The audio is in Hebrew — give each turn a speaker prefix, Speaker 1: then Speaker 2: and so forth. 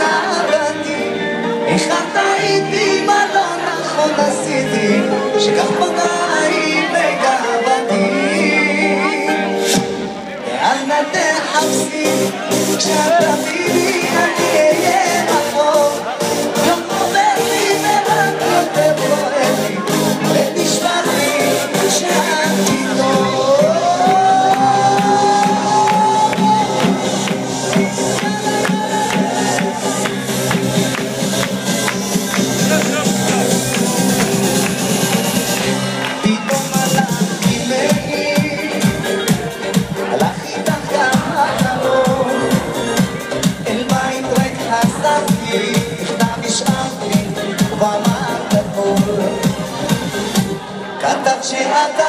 Speaker 1: נתתי, איך טעיתי, מה לא נכון עשיתי, שכך פגעי בגאוותי. ואל נא תחפשי, כשאת תביני אני אהיה רחוק, יום עובר לי ורק יותר בוער לי, ונשמע לי שאת איתו. כתב שאתה